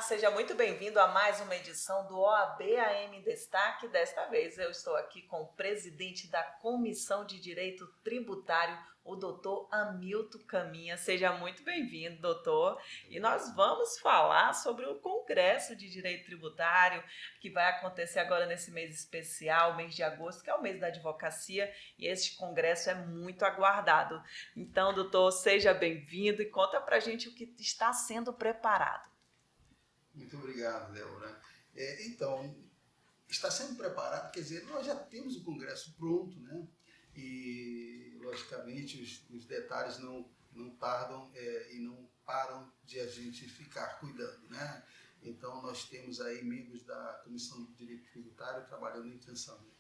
seja muito bem-vindo a mais uma edição do OAB-AM Destaque. Desta vez eu estou aqui com o presidente da Comissão de Direito Tributário, o doutor Hamilton Caminha. Seja muito bem-vindo, doutor. E nós vamos falar sobre o Congresso de Direito Tributário, que vai acontecer agora nesse mês especial, mês de agosto, que é o mês da advocacia, e este congresso é muito aguardado. Então, doutor, seja bem-vindo e conta pra gente o que está sendo preparado. Muito obrigado, Débora. Então, está sendo preparado, quer dizer, nós já temos o Congresso pronto, né? E, logicamente, os detalhes não tardam e não param de a gente ficar cuidando, né? Então, nós temos aí membros da Comissão de Direito Tributário trabalhando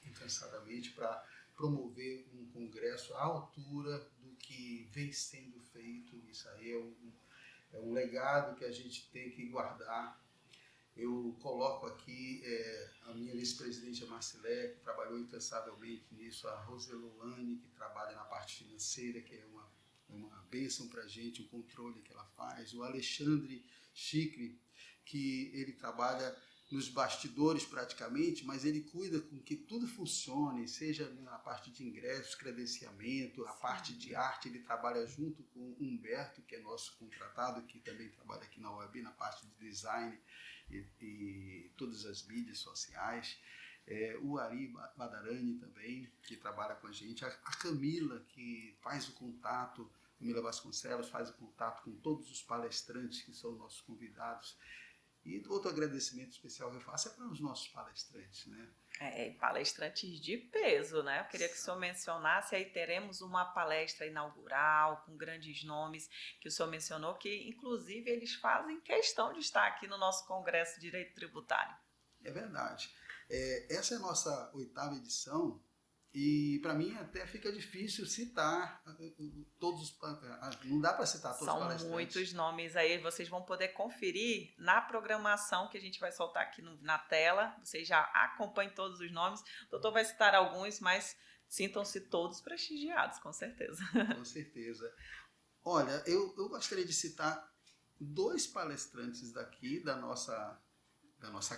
incansadamente para promover um congresso à altura do que vem sendo feito. Isso aí é um legado que a gente tem que guardar. Eu coloco aqui a minha vice-presidente, a Marcilé, que trabalhou incansavelmente nisso, a Roselolane, que trabalha na parte financeira, que é uma bênção para a gente, o controle que ela faz, o Alexandre Chicre, que ele trabalha nos bastidores praticamente, mas ele cuida com que tudo funcione, seja na parte de ingressos, credenciamento, a parte de arte. Ele trabalha junto com o Humberto, que é nosso contratado, que também trabalha aqui na UAB, na parte de design e todas as mídias sociais. O Ari Badarani também, que trabalha com a gente, a Camila, que faz o contato, Camila Vasconcelos faz o contato com todos os palestrantes que são nossos convidados. E outro agradecimento especial que eu faço é para os nossos palestrantes, né? Palestrantes de peso, né? Eu queria que o senhor mencionasse, aí teremos uma palestra inaugural com grandes nomes que o senhor mencionou, que inclusive eles fazem questão de estar aqui no nosso Congresso de Direito Tributário. É verdade. Essa é a nossa 8ª edição e para mim até fica difícil citar todos, não dá para citar todos os palestrantes. São muitos nomes aí, vocês vão poder conferir na programação que a gente vai soltar aqui na tela, vocês já acompanhem todos os nomes, o doutor vai citar alguns, mas sintam-se todos prestigiados, com certeza. Com certeza. Olha, eu gostaria de citar 2 palestrantes daqui da nossa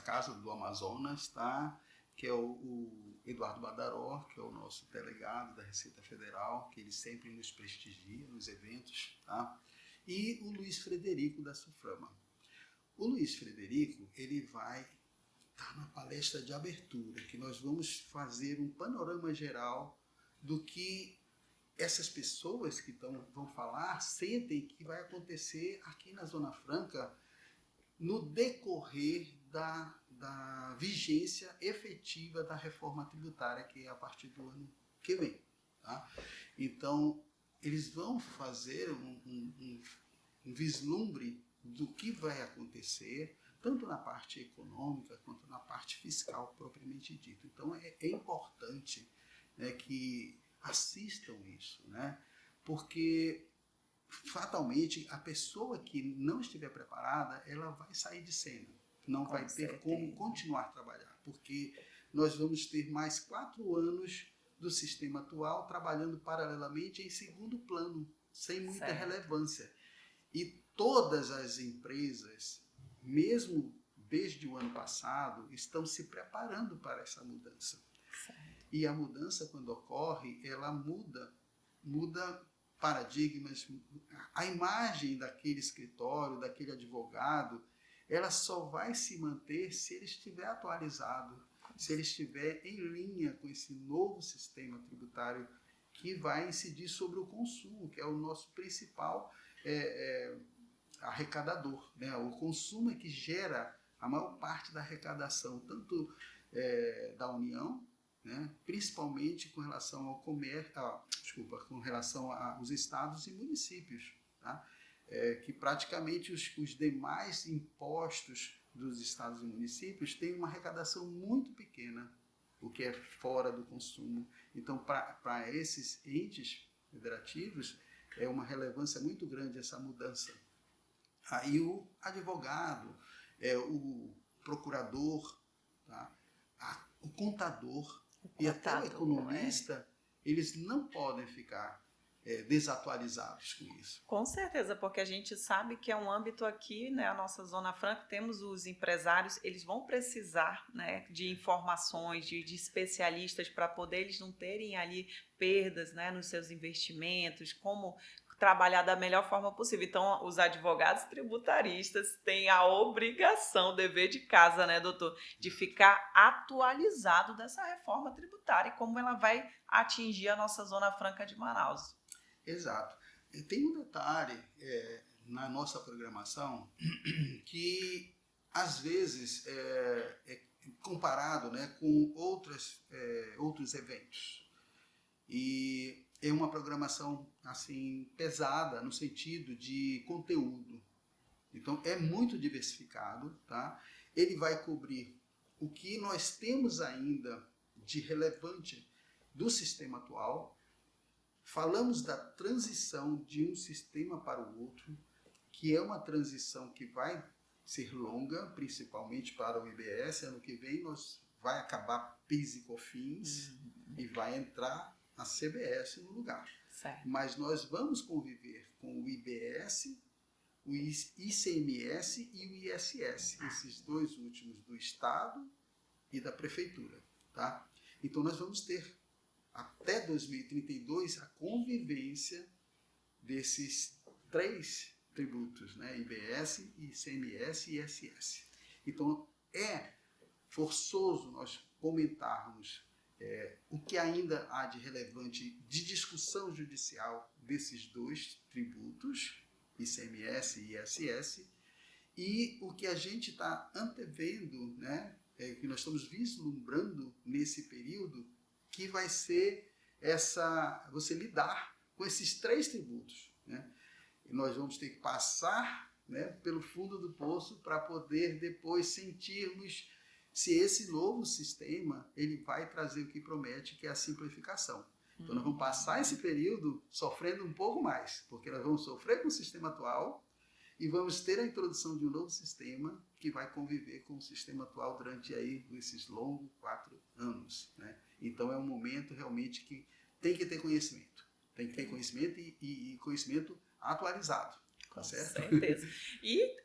casa do Amazonas, tá? Que é o Eduardo Badaró, que é o nosso delegado da Receita Federal, que ele sempre nos prestigia nos eventos, tá? E o Luiz Frederico da Suframa. O Luiz Frederico, ele vai estar na palestra de abertura, que nós vamos fazer um panorama geral do que essas pessoas que vão falar sentem que vai acontecer aqui na Zona Franca no decorrer da vigência efetiva da reforma tributária, que é a partir do ano que vem. Tá? Então, eles vão fazer um vislumbre do que vai acontecer, tanto na parte econômica quanto na parte fiscal propriamente dita. Então, é importante, né, que assistam isso, né? Porque fatalmente a pessoa que não estiver preparada, ela vai sair de cena, não vai ter como continuar a trabalhar, porque nós vamos ter mais 4 anos do sistema atual trabalhando paralelamente em segundo plano, sem muita relevância. E todas as empresas, mesmo desde o ano passado, estão se preparando para essa mudança. E a mudança, quando ocorre, ela muda paradigmas. A imagem daquele escritório, daquele advogado, ela só vai se manter se ele estiver atualizado, se ele estiver em linha com esse novo sistema tributário que vai incidir sobre o consumo, que é o nosso principal arrecadador, né? O consumo é que gera a maior parte da arrecadação, tanto da União, né? Principalmente com relação ao comércio, com relação aos estados e municípios, tá? Que praticamente os demais impostos dos estados e municípios têm uma arrecadação muito pequena, o que é fora do consumo. Então, para esses entes federativos, é uma relevância muito grande essa mudança. Aí o advogado, o procurador, tá? O contador e até o economista, eles não podem ficar desatualizados com isso. Com certeza, porque a gente sabe que é um âmbito aqui, né, a nossa Zona Franca, temos os empresários, eles vão precisar, né, de informações, de especialistas para poder eles não terem ali perdas, né, nos seus investimentos, como trabalhar da melhor forma possível. Então, os advogados tributaristas têm a obrigação, dever de casa, né, doutor, de ficar atualizado dessa reforma tributária e como ela vai atingir a nossa Zona Franca de Manaus. Exato. E tem um detalhe na nossa programação que, às vezes, é comparado, né, com outros eventos. E é uma programação assim pesada no sentido de conteúdo. Então, é muito diversificado, tá? Ele vai cobrir o que nós temos ainda de relevante do sistema atual. Falamos da transição de um sistema para o outro, que é uma transição que vai ser longa, principalmente para o IBS. Ano que vem vai acabar PIS e COFINS e vai entrar a CBS no lugar. Certo. Mas nós vamos conviver com o IBS, o ICMS e o ISS, esses dois últimos do Estado e da Prefeitura. Tá? Então nós vamos ter até 2032 a convivência desses 3 tributos, né? IBS, ICMS e ISS. Então é forçoso nós comentarmos o que ainda há de relevante de discussão judicial desses 2 tributos, ICMS e ISS, e o que a gente está antevendo, né? Que nós estamos vislumbrando nesse período, que vai ser você lidar com esses 3 tributos, né? E nós vamos ter que passar, né, pelo fundo do poço para poder depois sentirmos se esse novo sistema ele vai trazer o que promete, que é a simplificação. Então nós vamos passar esse período sofrendo um pouco mais, porque nós vamos sofrer com o sistema atual e vamos ter a introdução de um novo sistema que vai conviver com o sistema atual durante aí esses longos 4 anos, né? Então é um momento realmente que tem que ter conhecimento. Tem que ter conhecimento e conhecimento atualizado. Com certo? certeza. E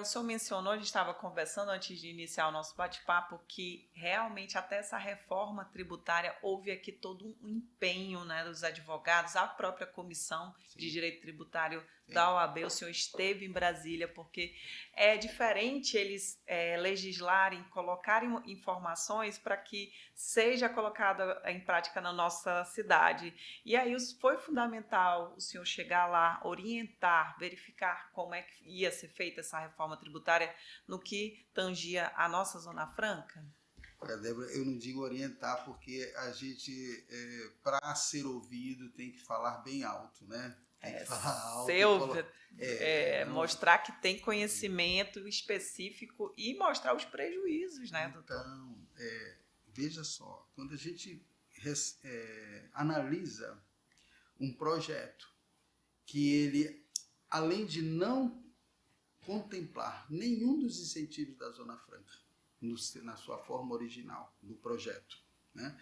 o senhor mencionou, a gente estava conversando antes de iniciar o nosso bate-papo, que realmente até essa reforma tributária houve aqui todo um empenho, né, dos advogados, a própria comissão Sim. de direito tributário da OAB. O senhor esteve em Brasília, porque é diferente eles legislarem, colocarem informações para que seja colocado em prática na nossa cidade. E aí foi fundamental o senhor chegar lá, orientar, verificar como é que ia ser feita essa reforma tributária no que tangia a nossa Zona Franca? Olha, Débora, eu não digo orientar porque a gente, para ser ouvido, tem que falar bem alto, né? Tem que falar alto. Mostrar que tem conhecimento específico e mostrar os prejuízos, né, doutor? Então, veja só, quando a gente analisa um projeto que ele, além de não contemplar nenhum dos incentivos da Zona Franca, na sua forma original do projeto, né,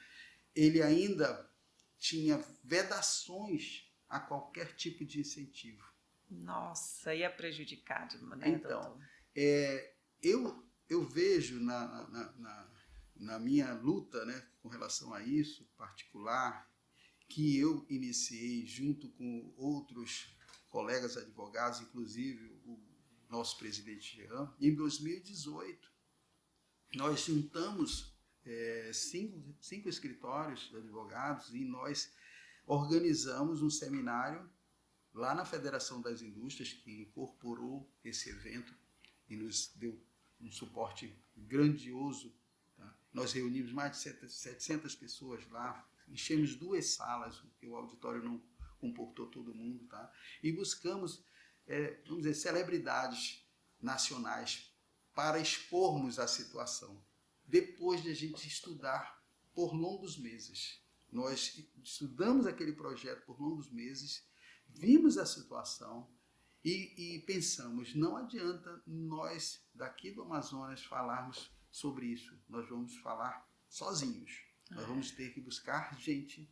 ele ainda tinha vedações a qualquer tipo de incentivo. Nossa, ia prejudicar, né, então, doutor? Eu vejo na minha luta, né, com relação a isso particular, que eu iniciei junto com outros colegas advogados, inclusive o nosso presidente Jean, em 2018. Nós juntamos 5 escritórios de advogados e nós organizamos um seminário lá na Federação das Indústrias, que incorporou esse evento e nos deu um suporte grandioso. Tá? Nós reunimos mais de 700 pessoas lá, enchemos 2 salas, porque o auditório não comportou todo mundo, tá? E buscamos, vamos dizer, celebridades nacionais para expormos a situação. Depois de a gente estudar por longos meses, nós estudamos aquele projeto por longos meses, vimos a situação e pensamos, não adianta nós daqui do Amazonas falarmos sobre isso, nós vamos falar sozinhos. Nós vamos ter que buscar gente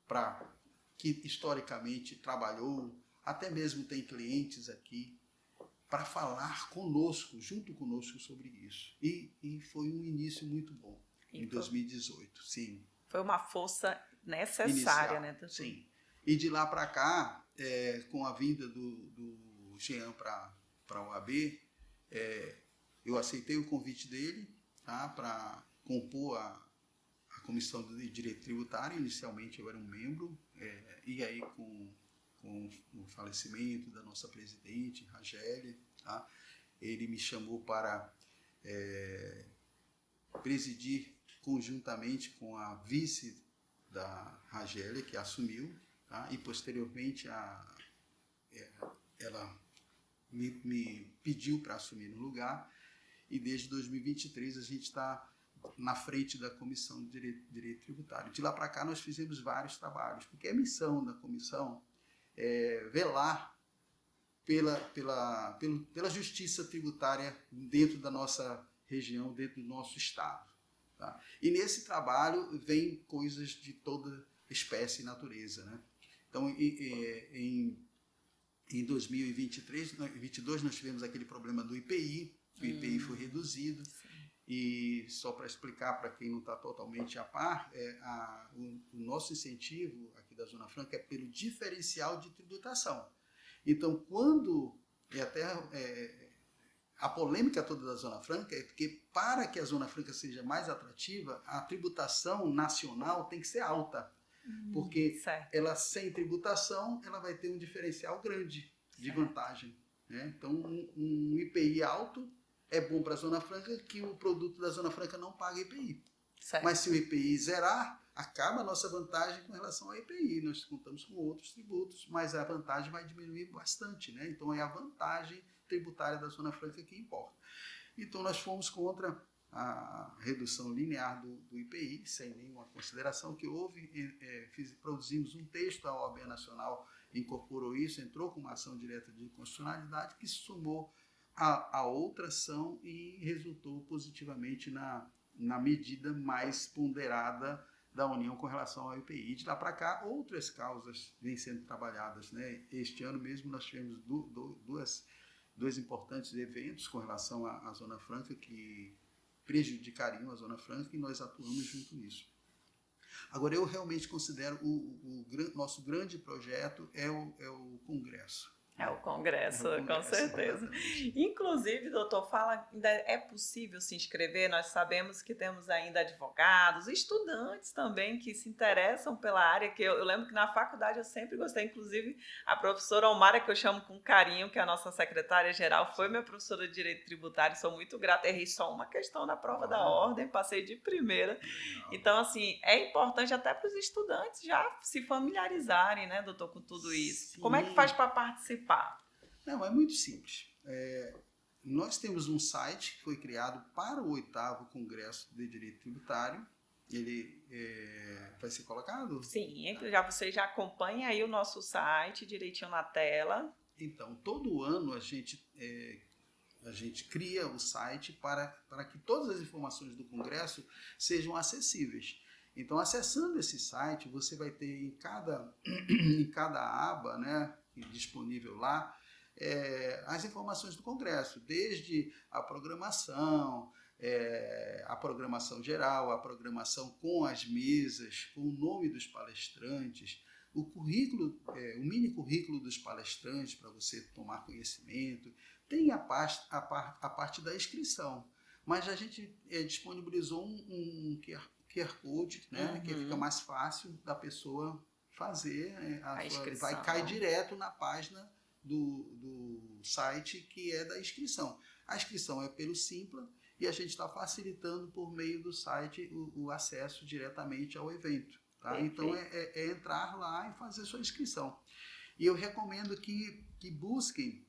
para que historicamente trabalhou, até mesmo tem clientes aqui, para falar conosco, junto conosco sobre isso. E foi um início muito bom em 2018, sim. Foi uma força necessária, Inicial, né, doutor? sim. E de lá para cá, com a vinda do Jean para a OAB, eu aceitei o convite dele, tá, para compor a Comissão de Direito Tributário. Inicialmente eu era um membro, e aí com o falecimento da nossa presidente, Ragélia, tá, ele me chamou para presidir conjuntamente com a vice da Ragélia, que assumiu, tá, e posteriormente ela me pediu para assumir no lugar, e desde 2023 a gente está na frente da Comissão de Direito Tributário. De lá para cá nós fizemos vários trabalhos, porque a missão da comissão é velar pela justiça tributária dentro da nossa região, dentro do nosso estado. Tá? E nesse trabalho vem coisas de toda espécie e natureza, né? Então, em 2022 nós tivemos aquele problema do IPI, o IPI foi reduzido. Sim. E só para explicar para quem não está totalmente a par, o nosso incentivo aqui da Zona Franca é pelo diferencial de tributação. Então, a polêmica toda da Zona Franca é porque, para que a Zona Franca seja mais atrativa, a tributação nacional tem que ser alta. Porque ela, sem tributação, ela vai ter um diferencial grande de vantagem, né? Então, um IPI alto é bom para a Zona Franca, que o produto da Zona Franca não paga IPI. Certo. Mas se o IPI zerar, acaba a nossa vantagem com relação ao IPI. Nós contamos com outros tributos, mas a vantagem vai diminuir bastante, né? Então é a vantagem tributária da Zona Franca que importa. Então nós fomos contra a redução linear do IPI, sem nenhuma consideração que houve. Produzimos um texto, a OAB Nacional incorporou isso, entrou com uma ação direta de inconstitucionalidade que se somou a outra ação e resultou positivamente na medida mais ponderada da União com relação ao IPI. De lá para cá, outras causas vêm sendo trabalhadas, né? Este ano mesmo nós tivemos dois importantes eventos com relação à Zona Franca que prejudicariam a Zona Franca, e nós atuamos junto nisso. Agora, eu realmente considero o nosso grande projeto é o Congresso. É o Congresso, com certeza. Exatamente. Inclusive, doutor, fala, ainda é possível se inscrever? Nós sabemos que temos ainda advogados, estudantes também que se interessam pela área, que eu lembro que na faculdade eu sempre gostei, inclusive a professora Omara, que eu chamo com carinho, que é a nossa secretária-geral, foi minha professora de Direito Tributário, sou muito grata, errei só uma questão na prova da ordem, passei de primeira. Então, assim, é importante até para os estudantes já se familiarizarem, né, doutor, com tudo isso. Sim. Como é que faz para participar? Não, é muito simples. Nós temos um site que foi criado para o 8º Congresso de Direito Tributário. Ele vai ser colocado? Sim, você já acompanha aí o nosso site direitinho na tela. Então, todo ano a gente cria o site para que todas as informações do Congresso sejam acessíveis. Então, acessando esse site, você vai ter em cada aba, né, disponível lá, as informações do Congresso, desde a programação geral, a programação com as mesas, com o nome dos palestrantes, o currículo, o mini currículo dos palestrantes para você tomar conhecimento. Tem a parte da inscrição, mas a gente disponibilizou um QR Code, né, que fica mais fácil da pessoa fazer a inscrição. Vai cair direto na página do site, que é da inscrição. A inscrição é pelo Simpla e a gente está facilitando por meio do site o acesso diretamente ao evento. Tá? Então é entrar lá e fazer sua inscrição. E eu recomendo que busquem,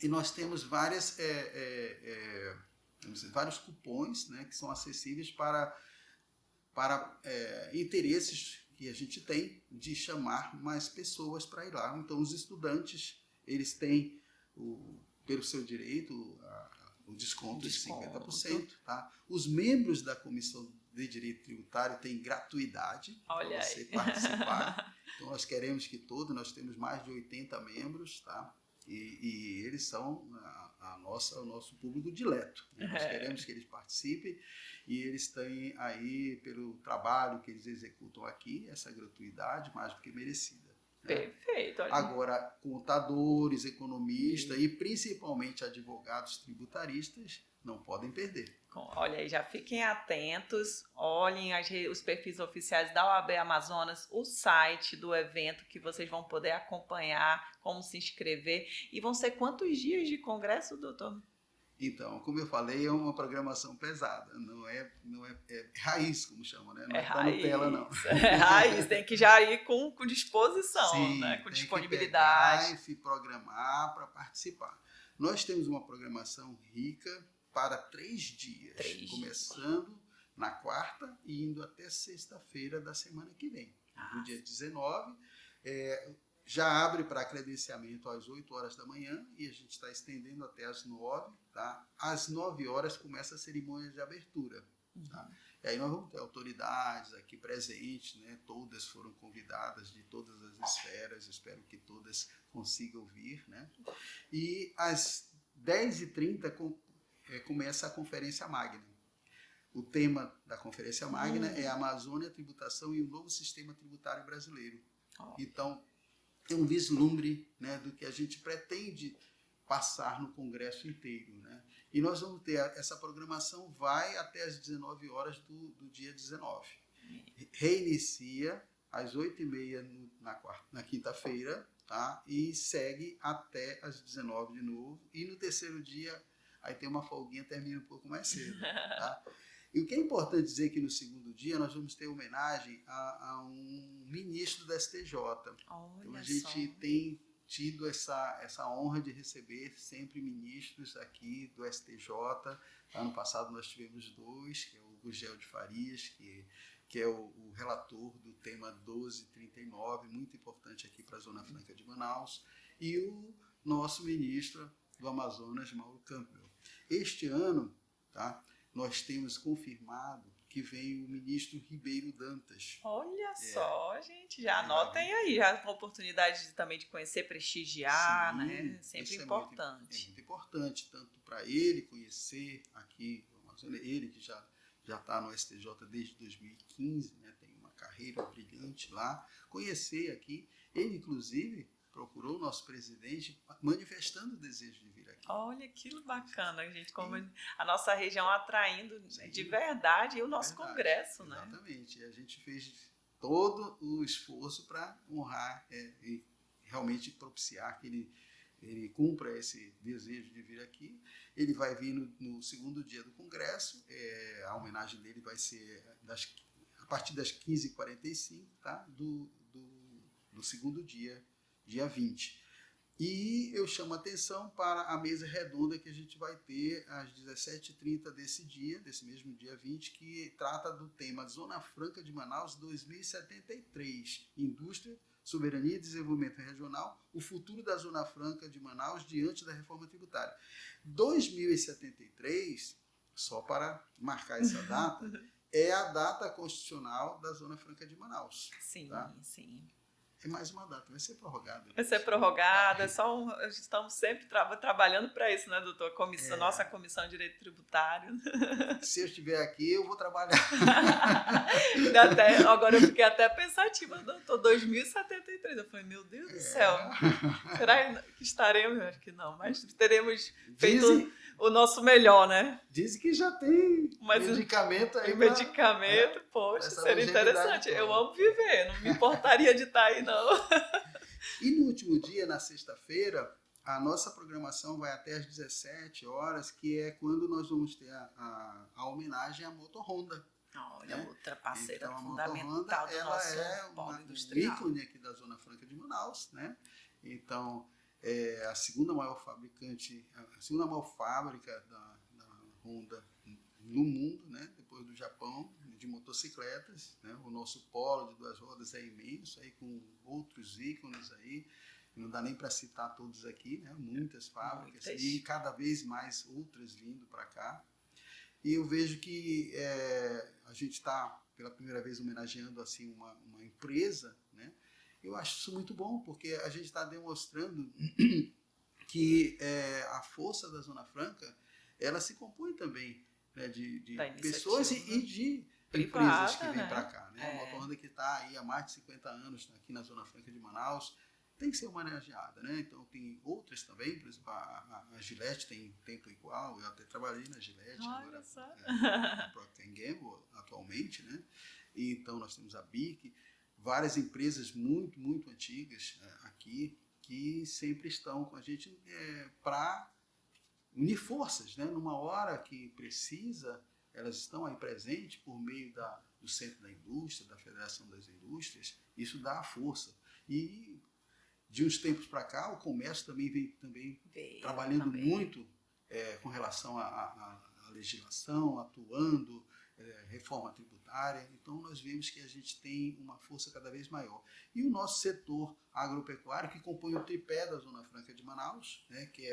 e nós temos vários cupons, né, que são acessíveis para interesses que a gente tem de chamar mais pessoas para ir lá. Então, os estudantes, eles têm, pelo seu direito, o desconto de 50%. Tá? Os membros da Comissão de Direito Tributário tem gratuidade para você aí. participar. Então, nós queremos que nós temos mais de 80 membros, tá? E eles são o nosso público dileto, né? Nós queremos que eles participem e eles têm aí, pelo trabalho que eles executam aqui, essa gratuidade mais do que merecida. Perfeito. Olha. Agora, contadores, economistas e principalmente advogados tributaristas não podem perder. Olha aí, já fiquem atentos, olhem os perfis oficiais da OAB Amazonas, o site do evento que vocês vão poder acompanhar, como se inscrever. E vão ser quantos dias de congresso, doutor? Então, como eu falei, é uma programação pesada, não é raiz, como chamam, né? Não é raiz, Nutella, não. É raiz, tem que já ir com disposição, sim, né? Com tem disponibilidade. Que pegar e se programar para participar. Nós temos uma programação rica para 3 dias, começando na quarta e indo até sexta-feira da semana que vem. No dia 19, já abre para credenciamento às 8 horas da manhã e a gente está estendendo até às 9, tá? Às 9 horas começa a cerimônia de abertura. Tá? E aí nós vamos ter autoridades aqui presentes, né? Todas foram convidadas de todas as esferas, espero que todas consigam vir, né? E às 10h30 começa a Conferência Magna. O tema da Conferência Magna é a Amazônia, a tributação e o novo sistema tributário brasileiro. Então, é um vislumbre, né, do que a gente pretende passar no Congresso inteiro, né? E nós vamos ter essa programação, vai até às 19 horas do dia 19. Reinicia às 8h30 na quinta-feira, tá? E segue até às 19 de novo. E no terceiro dia, aí tem uma folguinha, termina um pouco mais cedo, tá? E o que é importante dizer que no segundo dia nós vamos ter homenagem a um ministro da STJ. Então a gente tem tido essa honra de receber sempre ministros aqui do STJ. Ano passado nós tivemos 2, que é o Gugel de Farias, que é o relator do tema 1239, muito importante aqui para a Zona Franca de Manaus, e o nosso ministro do Amazonas, Mauro Campbell. Este ano, tá, nós temos confirmado que vem o ministro Ribeiro Dantas. Olha só, gente, já anotem aí, já a oportunidade também de conhecer, prestigiar, sim, né? Sempre importante. É muito importante, tanto para ele conhecer aqui, ele que já está no STJ desde 2015, né? Tem uma carreira brilhante lá, conhecer aqui. Ele, inclusive, procurou o nosso presidente manifestando o desejo de vir aqui. Olha que bacana, gente, como a nossa região atraindo de verdade o nosso congresso, né? Exatamente, a gente fez todo o esforço para honrar e realmente propiciar que ele cumpra esse desejo de vir aqui. Ele vai vir no segundo dia do congresso, a homenagem dele vai ser a partir das 15h45, tá? do segundo dia 20. E eu chamo a atenção para a mesa redonda que a gente vai ter às 17h30 desse mesmo dia 20, que trata do tema Zona Franca de Manaus 2073, Indústria, Soberania e Desenvolvimento Regional, o futuro da Zona Franca de Manaus diante da reforma tributária. 2073, só para marcar essa data, é a data constitucional da Zona Franca de Manaus. Sim, tá? sim. É mais uma data, vai ser prorrogada. Vai ser prorrogada, estamos sempre trabalhando para isso, né, doutor? Nossa Comissão de Direito Tributário. Se eu estiver aqui, eu vou trabalhar. Agora eu fiquei até pensativa, doutor, 2073. Eu falei, meu Deus do céu, será que estaremos? Eu acho que não, mas teremos feito o nosso melhor, né? Dizem que já tem medicamento aí. Medicamento, poxa, seria interessante. Eu amo viver, não me importaria de estar aí, não. E no último dia, na sexta-feira, a nossa programação vai até às 17 horas, que é quando nós vamos ter a homenagem à Moto Honda. Olha, outra parceira então, fundamental do nosso polo industrial. É um ícone aqui da Zona Franca de Manaus, né? Então, é a segunda maior fábrica da Honda no mundo, né? Depois do Japão, de motocicletas, né? O nosso polo de 2 rodas é imenso, aí com outros ícones aí, não dá nem para citar todos aqui, né? Muitas fábricas e cada vez mais outras vindo para cá. E eu vejo que a gente está, pela primeira vez, homenageando assim, uma empresa, né? Eu acho isso muito bom, porque a gente está demonstrando que a força da Zona Franca, ela se compõe também, né, de Da pessoas iniciativa e de empresas que privada, vêm para né? cá. Né? A Moto que está aí há mais de 50 anos aqui na Zona Franca de Manaus, tem que ser homenageada. Né? Então tem outras também, por exemplo, a Gillette tem tempo igual, eu até trabalhei na Gillette, Olha agora só. na Procter Gamble atualmente, né? E então nós temos a BIC, várias empresas muito, muito antigas aqui, que sempre estão com a gente para unir forças, né? Numa hora que precisa, elas estão aí presentes por meio do Centro da Indústria, da Federação das Indústrias, isso dá força. E de uns tempos para cá, o comércio também vem trabalhando muito com relação à legislação, atuando, reforma tributária. Então, nós vemos que a gente tem uma força cada vez maior. E o nosso setor agropecuário, que compõe o tripé da Zona Franca de Manaus, né, que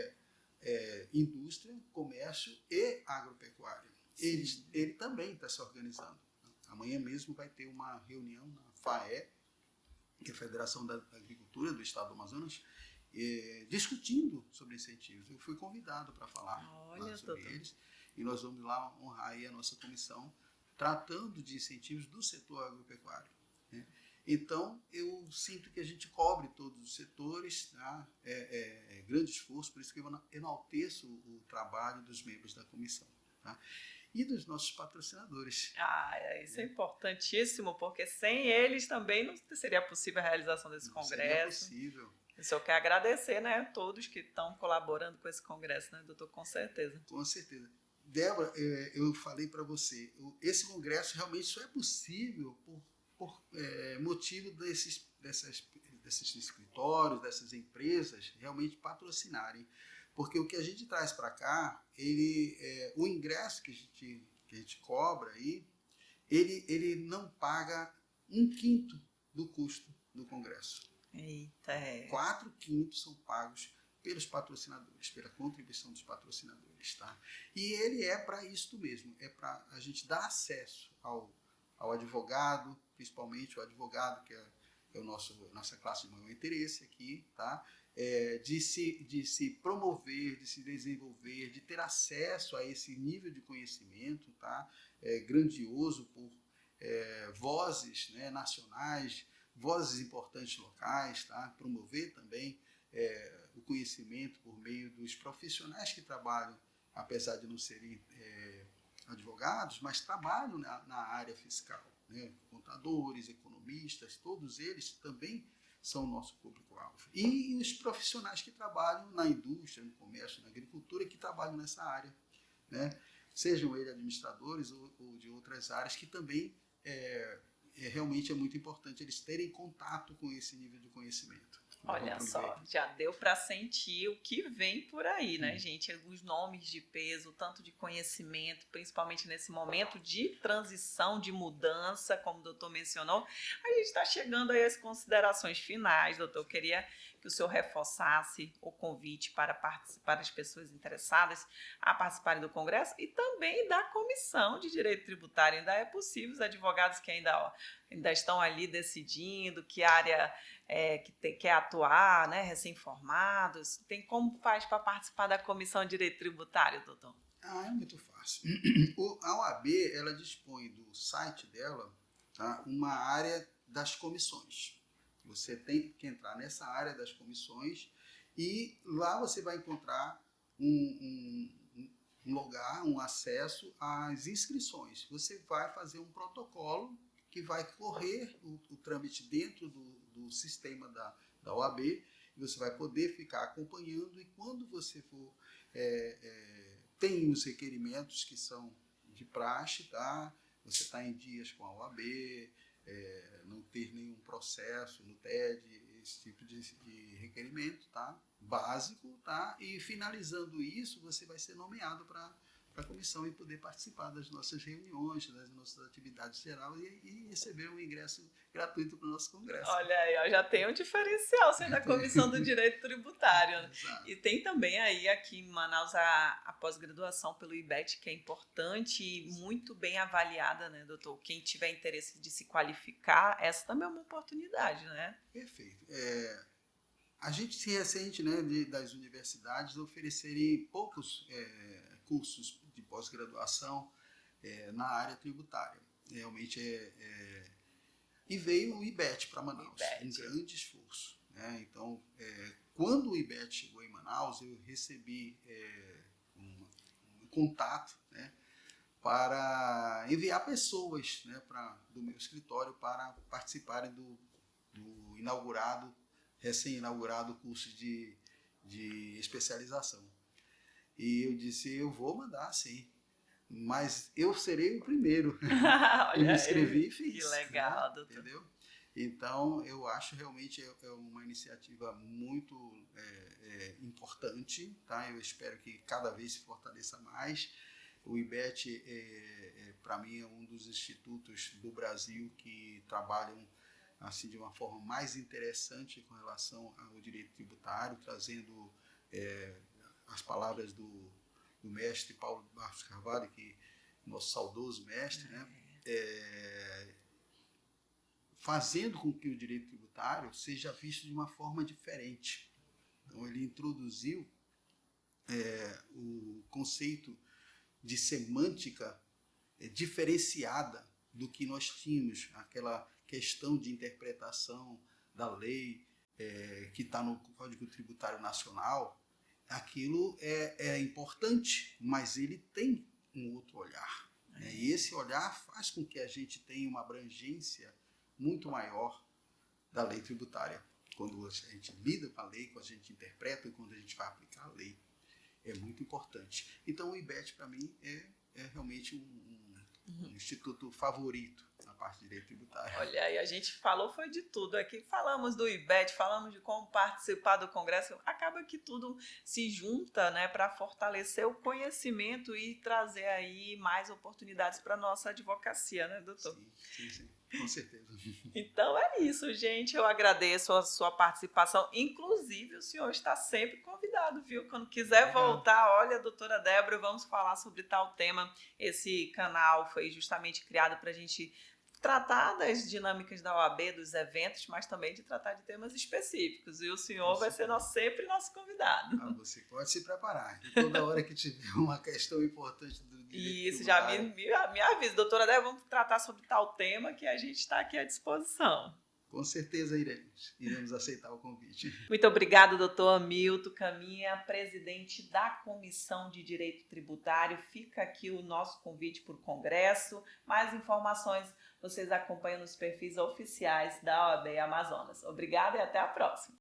é indústria, comércio e agropecuária. Ele também está se organizando. Amanhã mesmo vai ter uma reunião na FAE, que é a Federação da Agricultura do Estado do Amazonas, discutindo sobre incentivos. Eu fui convidado para falar sobre eles e nós vamos lá honrar aí a nossa comissão tratando de incentivos do setor agropecuário. Né? Então, eu sinto que a gente cobre todos os setores, tá? Grande esforço, por isso que eu enalteço o trabalho dos membros da comissão. Tá? E dos nossos patrocinadores. Isso é importantíssimo, porque sem eles também não seria possível a realização desse congresso. Seria possível. Eu só quero agradecer, né, a todos que estão colaborando com esse congresso, né, doutor? Com certeza. Com certeza. Débora, eu falei para você, esse congresso realmente só é possível por motivo desses escritórios, dessas empresas realmente patrocinarem. Porque o que a gente traz para cá, o ingresso que a gente cobra aí, ele não paga 1/5 do custo do congresso. Eita, 4/5 são pagos pelos patrocinadores, pela contribuição dos patrocinadores. Tá? E ele é para isso mesmo, é para a gente dar acesso ao advogado, principalmente o advogado que é nossa classe de maior interesse aqui, tá? De se promover, de se desenvolver, de ter acesso a esse nível de conhecimento, tá? Grandioso por vozes, né, nacionais, vozes importantes locais, tá? Promover também o conhecimento por meio dos profissionais que trabalham, apesar de não serem advogados, mas trabalham na área fiscal. Né? Contadores, economistas, todos eles também são o nosso público-alvo. E os profissionais que trabalham na indústria, no comércio, na agricultura, que trabalham nessa área. Né? Sejam eles administradores ou de outras áreas, que também realmente é muito importante eles terem contato com esse nível de conhecimento. Olha só, já deu para sentir o que vem por aí, né, gente? Os nomes de peso, tanto de conhecimento, principalmente nesse momento de transição, de mudança, como o doutor mencionou. A gente está chegando aí às considerações finais, doutor. Eu queria que o senhor reforçasse o convite para participar das pessoas interessadas a participarem do Congresso e também da Comissão de Direito Tributário. Ainda é possível, os advogados que ainda estão ali decidindo que área que quer atuar, né, recém-formados, como faz para participar da Comissão de Direito Tributário, doutor? É muito fácil. A OAB, ela dispõe do site dela, tá, uma área das comissões. Você tem que entrar nessa área das comissões e lá você vai encontrar um lugar, um acesso às inscrições. Você vai fazer um protocolo que vai correr o trâmite dentro do sistema da OAB e você vai poder ficar acompanhando e quando você for tem os requerimentos que são de praxe, tá? Você está em dias com a OAB, não ter nenhum processo no TED, esse tipo de requerimento, tá? Básico, tá? E finalizando isso, você vai ser nomeado para para a comissão e poder participar das nossas reuniões, das nossas atividades gerais e receber um ingresso gratuito para o nosso congresso. Olha aí, ó, já tem um diferencial sendo da Comissão do Direito Tributário. Exato. E tem também aí aqui em Manaus a pós-graduação pelo IBET, que é importante e muito bem avaliada, né, doutor? Quem tiver interesse de se qualificar, essa também é uma oportunidade, né? Perfeito. A gente se ressente, né, das universidades oferecerem poucos cursos de pós-graduação na área tributária. Realmente e veio o IBET para Manaus, um grande esforço, né? Então, quando o IBET chegou em Manaus, eu recebi um contato, né, para enviar pessoas, né, do meu escritório para participarem do recém-inaugurado curso de especialização. E eu disse, eu vou mandar sim, mas eu serei o primeiro. Olha, eu me inscrevi e fiz. Que legal, né? doutor. Entendeu? Então, eu acho realmente uma iniciativa muito importante, tá? Eu espero que cada vez se fortaleça mais. O IBET, para mim, é um dos institutos do Brasil que trabalham assim, de uma forma mais interessante com relação ao direito tributário, trazendo as palavras do mestre Paulo Barros Carvalho, que nosso saudoso mestre, né? Fazendo com que o direito tributário seja visto de uma forma diferente. Então, ele introduziu o conceito de semântica diferenciada do que nós tínhamos, aquela questão de interpretação da lei que está no Código Tributário Nacional. Aquilo é importante, mas ele tem um outro olhar. Né? E esse olhar faz com que a gente tenha uma abrangência muito maior da lei tributária. Quando a gente lida com a lei, quando a gente interpreta e quando a gente vai aplicar a lei. É muito importante. Então, o IBET, para mim, é realmente um instituto favorito na parte de direito tributário. Olha aí, a gente falou foi de tudo. Aqui falamos do IBET, falamos de como participar do Congresso. Acaba que tudo se junta, né, para fortalecer o conhecimento e trazer aí mais oportunidades para a nossa advocacia, né, doutor? Sim, com certeza. Então é isso, gente. Eu agradeço a sua participação. Inclusive, o senhor está sempre convidado, viu? Quando quiser voltar, olha, doutora Débora, vamos falar sobre tal tema. Esse canal foi justamente criado para a gente tratar das dinâmicas da OAB, dos eventos, mas também de tratar de temas específicos. E o senhor vai ser sempre nosso convidado. Você pode se preparar. E toda hora que tiver uma questão importante do direito Isso, tributário, já me avisa. Doutora Débora, vamos tratar sobre tal tema que a gente está aqui à disposição. Com certeza iremos aceitar o convite. Muito obrigada, doutor Hamilton Caminha, presidente da Comissão de Direito Tributário. Fica aqui o nosso convite para o Congresso. Mais informações vocês acompanham nos perfis oficiais da OAB Amazonas. Obrigada e até a próxima.